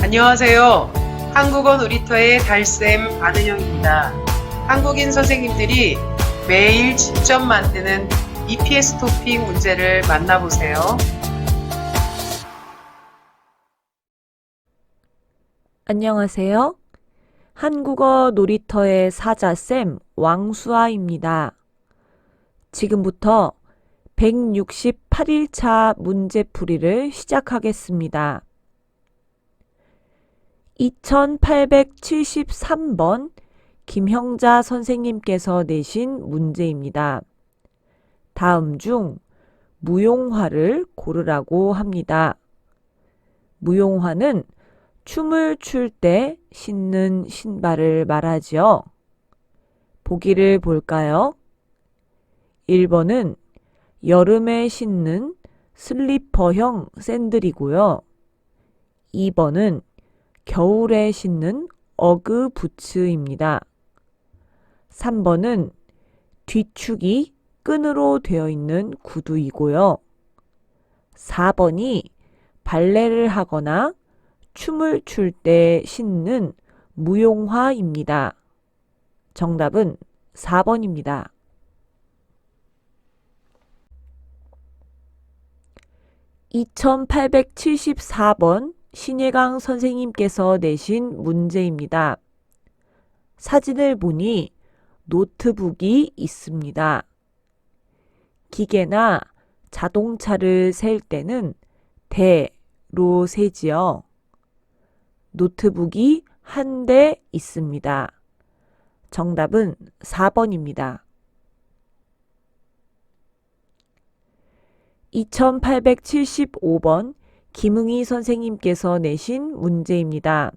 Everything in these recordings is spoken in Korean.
안녕하세요. 한국어 놀이터의 달쌤 안은영입니다. 한국인 선생님들이 매일 직접 만드는 EPS 토픽 문제를 만나보세요. 안녕하세요. 한국어 놀이터의 사자쌤 왕수아입니다. 지금부터 168일차 문제풀이를 시작하겠습니다. 2873번 김형자 선생님께서 내신 문제입니다. 다음 중 무용화를 고르라고 합니다. 무용화는 춤을 출 때 신는 신발을 말하지요. 보기를 볼까요? 1번은 여름에 신는 슬리퍼형 샌들이고요. 2번은 겨울에 신는 어그 부츠입니다. 3번은 뒤축이 끈으로 되어 있는 구두이고요. 4번이 발레를 하거나 춤을 출 때 신는 무용화입니다. 정답은 4번입니다. 2874번 신예강 선생님께서 내신 문제입니다. 사진을 보니 노트북이 있습니다. 기계나 자동차를 셀 때는 대로 세지요. 노트북이 한 대 있습니다. 정답은 4번입니다. 2875번 김응희 선생님께서 내신 문제입니다.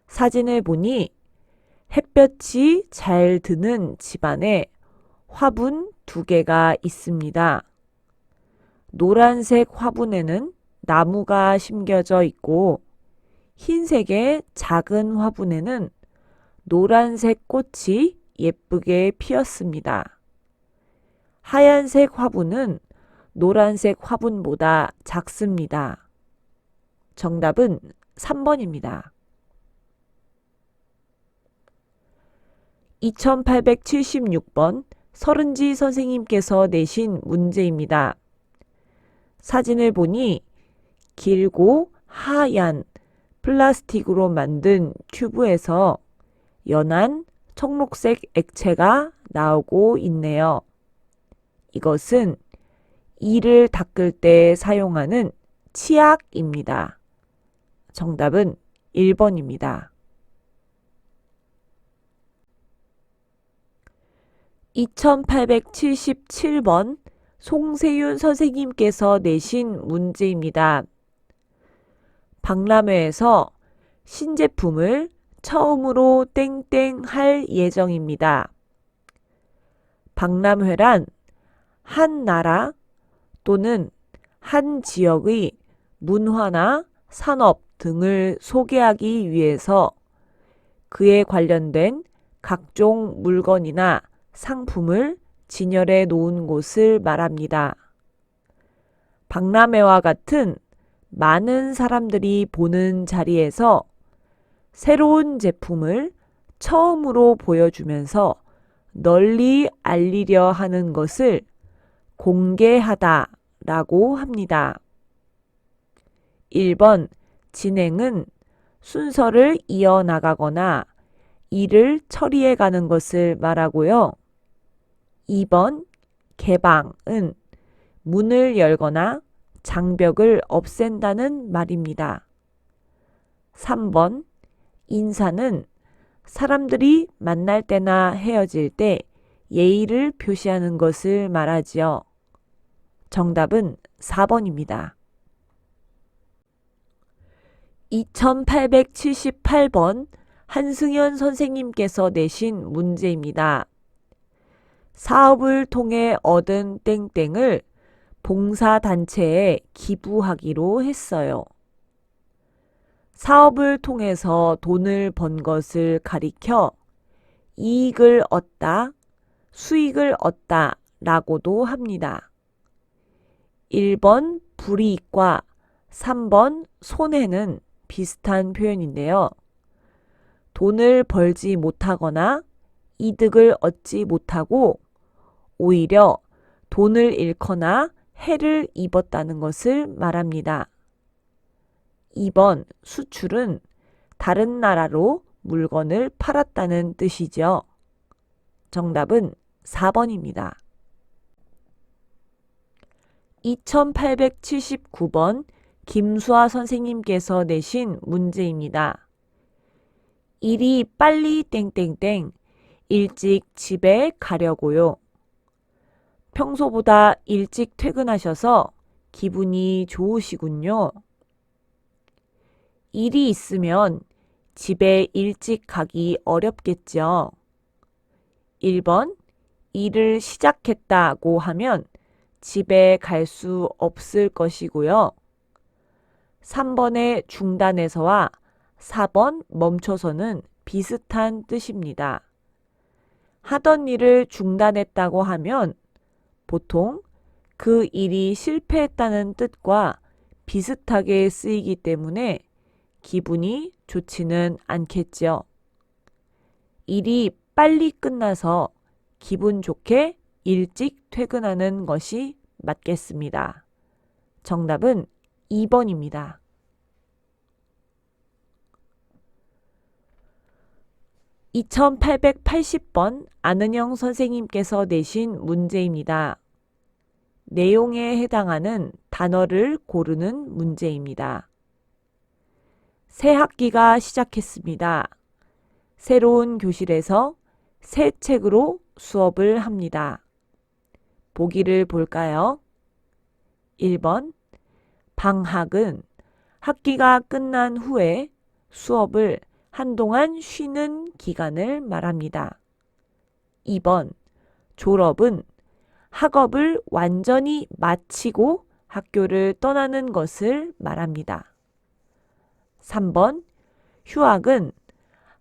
사진을 보니 햇볕이 잘 드는 집안에 화분 2개가 있습니다. 노란색 화분에는 나무가 심겨져 있고 흰색의 작은 화분에는 노란색 꽃이 예쁘게 피었습니다. 하얀색 화분은 노란색 화분보다 작습니다. 정답은 3번입니다. 2876번 서른지 선생님께서 내신 문제입니다. 사진을 보니 길고 하얀 플라스틱으로 만든 튜브에서 연한 청록색 액체가 나오고 있네요. 이것은 이를 닦을 때 사용하는 치약입니다. 정답은 1번입니다. 2877번 송세윤 선생님께서 내신 문제입니다. 박람회에서 신제품을 처음으로 땡땡 할 예정입니다. 박람회란 한 나라 또는 한 지역의 문화나 산업 등을 소개하기 위해서 그에 관련된 각종 물건이나 상품을 진열해 놓은 곳을 말합니다. 박람회와 같은 많은 사람들이 보는 자리에서 새로운 제품을 처음으로 보여주면서 널리 알리려 하는 것을 공개하다 라고 합니다. 1번 진행은 순서를 이어나가거나 일을 처리해 가는 것을 말하고요. 2번 개방은 문을 열거나 장벽을 없앤다는 말입니다. 3번 인사는 사람들이 만날 때나 헤어질 때 예의를 표시하는 것을 말하지요. 정답은 4번입니다. 2878번 한승현 선생님께서 내신 문제입니다. 사업을 통해 얻은 땡땡을 봉사단체에 기부하기로 했어요. 사업을 통해서 돈을 번 것을 가리켜 이익을 얻다, 수익을 얻다 라고도 합니다. 1번 불이익과 3번 손해는 비슷한 표현인데요. 돈을 벌지 못하거나 이득을 얻지 못하고 오히려 돈을 잃거나 해를 입었다는 것을 말합니다. 2번 수출은 다른 나라로 물건을 팔았다는 뜻이죠. 정답은 4번입니다. 2879번 김수아 선생님께서 내신 문제입니다. 일이 빨리 땡땡땡 일찍 집에 가려고요. 평소보다 일찍 퇴근하셔서 기분이 좋으시군요. 일이 있으면 집에 일찍 가기 어렵겠죠. 1번 일을 시작했다고 하면 집에 갈 수 없을 것이고요. 3번의 중단해서와 4번 멈춰서는 비슷한 뜻입니다. 하던 일을 중단했다고 하면 보통 그 일이 실패했다는 뜻과 비슷하게 쓰이기 때문에 기분이 좋지는 않겠죠. 일이 빨리 끝나서 기분 좋게 일찍 퇴근하는 것이 맞겠습니다. 정답은 2번입니다. 2880번 안은영 선생님께서 내신 문제입니다. 내용에 해당하는 단어를 고르는 문제입니다. 새 학기가 시작했습니다. 새로운 교실에서 새 책으로 수업을 합니다. 보기를 볼까요? 1번 방학은 학기가 끝난 후에 수업을 한동안 쉬는 기간을 말합니다. 2번 졸업은 학업을 완전히 마치고 학교를 떠나는 것을 말합니다. 3번 휴학은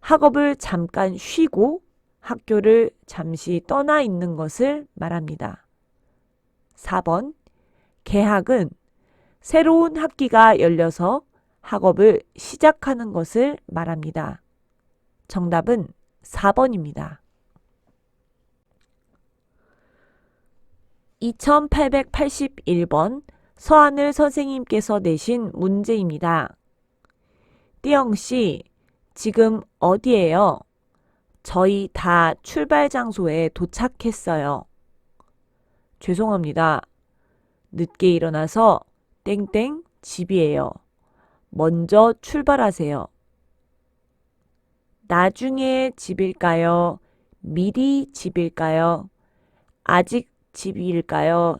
학업을 잠깐 쉬고 학교를 잠시 떠나 있는 것을 말합니다. 4번 개학은 새로운 학기가 열려서 학업을 시작하는 것을 말합니다. 정답은 4번입니다. 2881번 서하늘 선생님께서 내신 문제입니다. 띠영씨, 지금 어디예요? 저희 다 출발 장소에 도착했어요. 죄송합니다. 늦게 일어나서 땡땡 집이에요. 먼저 출발하세요. 나중에 집일까요? 미리 집일까요? 아직 집일까요?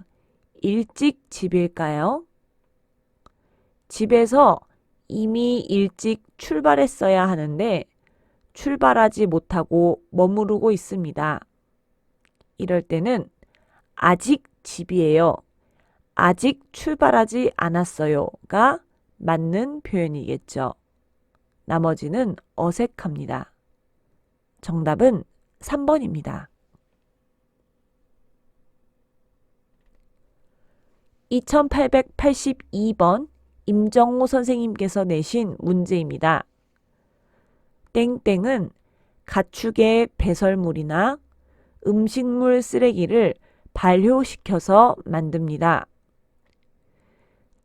일찍 집일까요? 집에서 이미 일찍 출발했어야 하는데 출발하지 못하고 머무르고 있습니다. 이럴 때는 아직 집이에요. 아직 출발하지 않았어요가 맞는 표현이겠죠. 나머지는 어색합니다. 정답은 3번입니다. 2882번 임정호 선생님께서 내신 문제입니다. 땡땡은 가축의 배설물이나 음식물 쓰레기를 발효시켜서 만듭니다.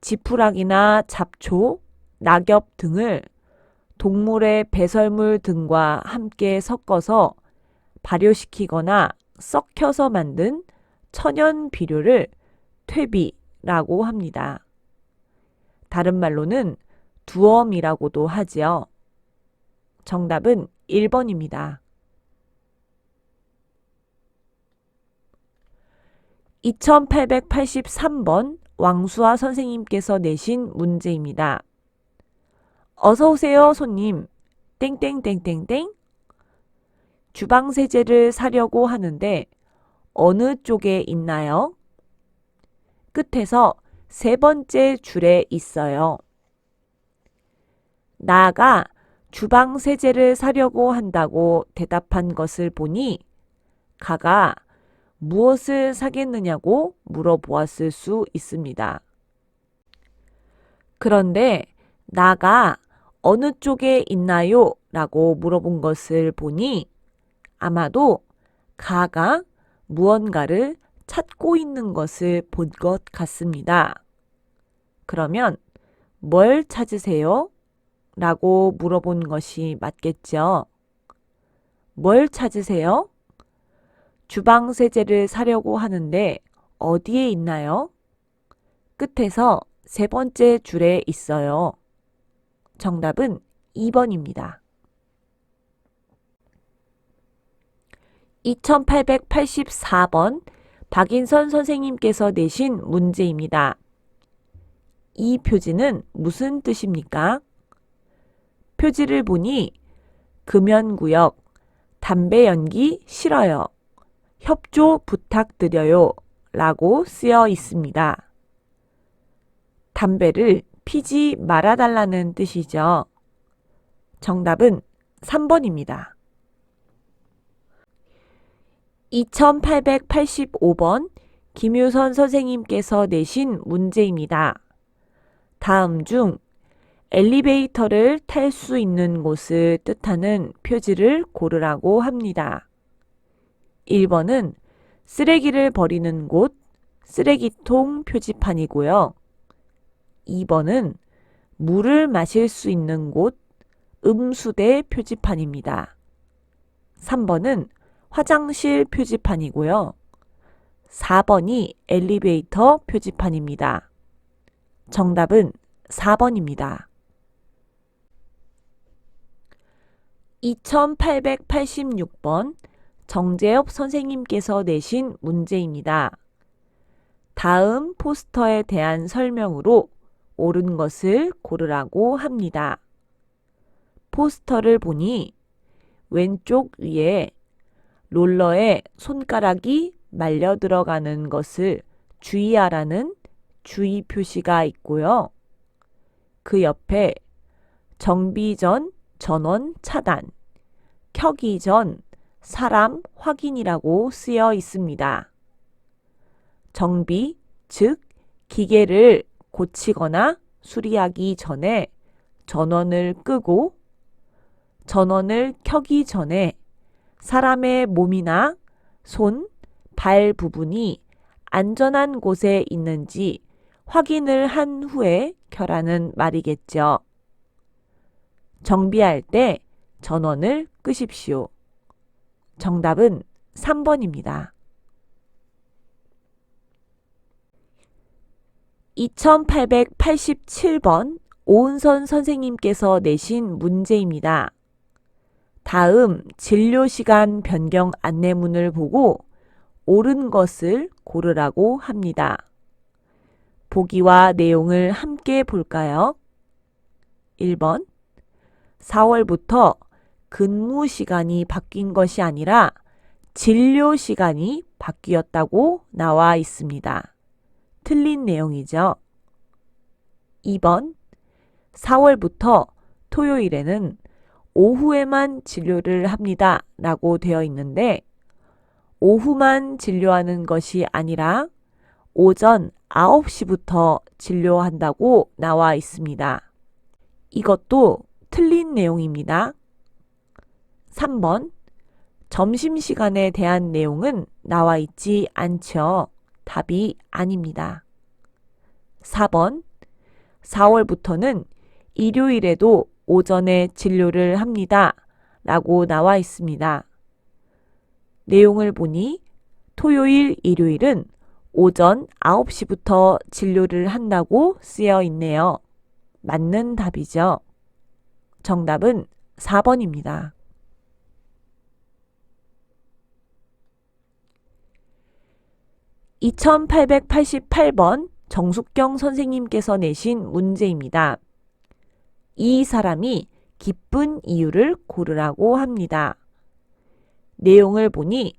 지푸라기나 잡초, 낙엽 등을 동물의 배설물 등과 함께 섞어서 발효시키거나 썩혀서 만든 천연 비료를 퇴비라고 합니다. 다른 말로는 두엄이라고도 하지요. 정답은 1번입니다. 2883번 왕수아 선생님께서 내신 문제입니다. 어서오세요, 손님. 땡땡땡땡땡. 주방세제를 사려고 하는데 어느 쪽에 있나요? 끝에서 세 번째 줄에 있어요. 나가 주방세제를 사려고 한다고 대답한 것을 보니 가가 무엇을 사겠느냐고 물어보았을 수 있습니다. 그런데 나가 어느 쪽에 있나요? 라고 물어본 것을 보니 아마도 가가 무언가를 찾고 있는 것을 본 것 같습니다. 그러면 뭘 찾으세요? 라고 물어본 것이 맞겠죠. 뭘 찾으세요? 주방 세제를 사려고 하는데 어디에 있나요? 끝에서 세 번째 줄에 있어요. 정답은 2번입니다. 2884번 박인선 선생님께서 내신 문제입니다. 이 표지는 무슨 뜻입니까? 표지를 보니 금연구역, 담배 연기 싫어요, 협조 부탁드려요 라고 쓰여 있습니다. 담배를 피지 말아달라는 뜻이죠. 정답은 3번입니다. 2885번 김유선 선생님께서 내신 문제입니다. 다음 중 엘리베이터를 탈 수 있는 곳을 뜻하는 표지를 고르라고 합니다. 1번은 쓰레기를 버리는 곳, 쓰레기통 표지판이고요. 2번은 물을 마실 수 있는 곳, 음수대 표지판입니다. 3번은 화장실 표지판이고요. 4번이 엘리베이터 표지판입니다. 정답은 4번입니다. 2886번 정재엽 선생님께서 내신 문제입니다. 다음 포스터에 대한 설명으로 옳은 것을 고르라고 합니다. 포스터를 보니 왼쪽 위에 롤러에 손가락이 말려 들어가는 것을 주의하라는 주의 표시가 있고요. 그 옆에 정비 전 전원 차단, 켜기 전 사람 확인이라고 쓰여 있습니다. 정비, 즉 기계를 고치거나 수리하기 전에 전원을 끄고 전원을 켜기 전에 사람의 몸이나 손, 발 부분이 안전한 곳에 있는지 확인을 한 후에 켜라는 말이겠죠. 정비할 때 전원을 끄십시오. 정답은 3번입니다. 2887번 오은선 선생님께서 내신 문제입니다. 다음 진료시간 변경 안내문을 보고 옳은 것을 고르라고 합니다. 보기와 내용을 함께 볼까요? 1번 4월부터 근무 시간이 바뀐 것이 아니라 진료 시간이 바뀌었다고 나와 있습니다. 틀린 내용이죠. 2번 4월부터 토요일에는 오후에만 진료를 합니다 라고 되어 있는데 오후만 진료하는 것이 아니라 오전 9시부터 진료한다고 나와 있습니다. 이것도 틀린 내용입니다. 3번 점심시간에 대한 내용은 나와 있지 않죠. 답이 아닙니다. 4번 4월부터는 일요일에도 오전에 진료를 합니다 라고 나와 있습니다. 내용을 보니 토요일, 일요일은 오전 9시부터 진료를 한다고 쓰여 있네요. 맞는 답이죠. 정답은 4번입니다. 2888번 정숙경 선생님께서 내신 문제입니다. 이 사람이 기쁜 이유를 고르라고 합니다. 내용을 보니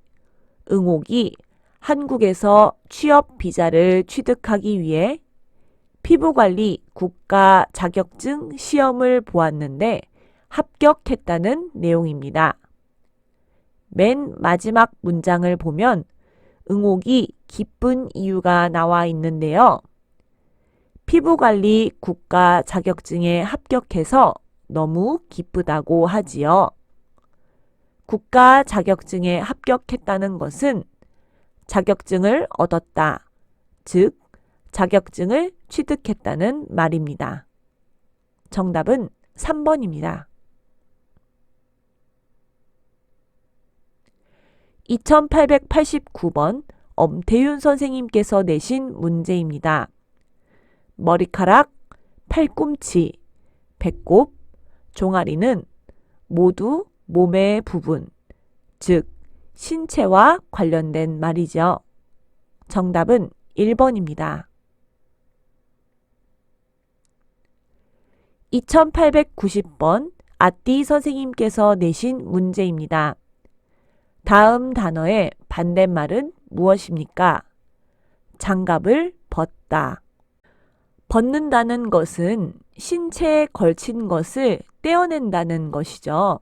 응옥이 한국에서 취업 비자를 취득하기 위해 피부관리 국가 자격증 시험을 보았는데 합격했다는 내용입니다. 맨 마지막 문장을 보면 응옥이 기쁜 이유가 나와 있는데요. 피부관리 국가 자격증에 합격해서 너무 기쁘다고 하지요. 국가 자격증에 합격했다는 것은 자격증을 얻었다, 즉 자격증을 취득했다는 말입니다. 정답은 3번입니다. 2889번 엄태윤 선생님께서 내신 문제입니다. 머리카락, 팔꿈치, 배꼽, 종아리는 모두 몸의 부분, 즉 신체와 관련된 말이죠. 정답은 1번입니다. 2890번 아띠 선생님께서 내신 문제입니다. 다음 단어의 반대말은 무엇입니까? 장갑을 벗다. 벗는다는 것은 신체에 걸친 것을 떼어낸다는 것이죠.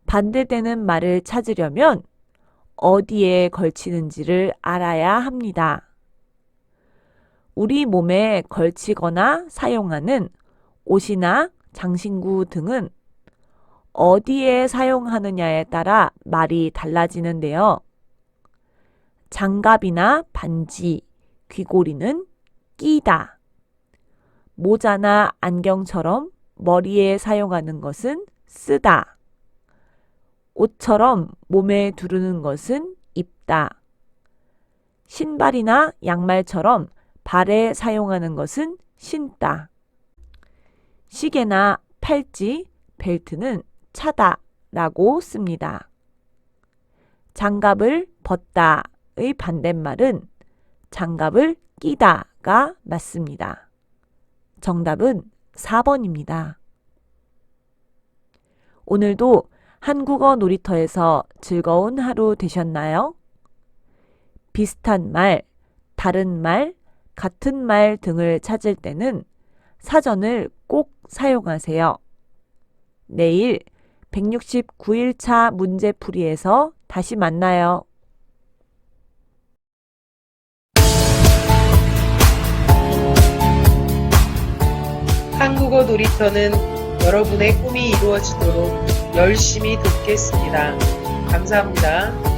반대되는 말을 찾으려면 어디에 걸치는지를 알아야 합니다. 우리 몸에 걸치거나 사용하는 옷이나 장신구 등은 어디에 사용하느냐에 따라 말이 달라지는데요. 장갑이나 반지, 귀고리는 끼다. 모자나 안경처럼 머리에 사용하는 것은 쓰다. 옷처럼 몸에 두르는 것은 입다. 신발이나 양말처럼 발에 사용하는 것은 신다. 시계나 팔찌, 벨트는 차다 라고 씁니다. 장갑을 벗다의 반대말은 장갑을 끼다가 맞습니다. 정답은 4번입니다. 오늘도 한국어 놀이터에서 즐거운 하루 되셨나요? 비슷한 말, 다른 말, 같은 말 등을 찾을 때는 사전을 꼭 사용하세요. 내일 169일차 문제풀이에서 다시 만나요. 한국어 놀이터는 여러분의 꿈이 이루어지도록 열심히 돕겠습니다. 감사합니다.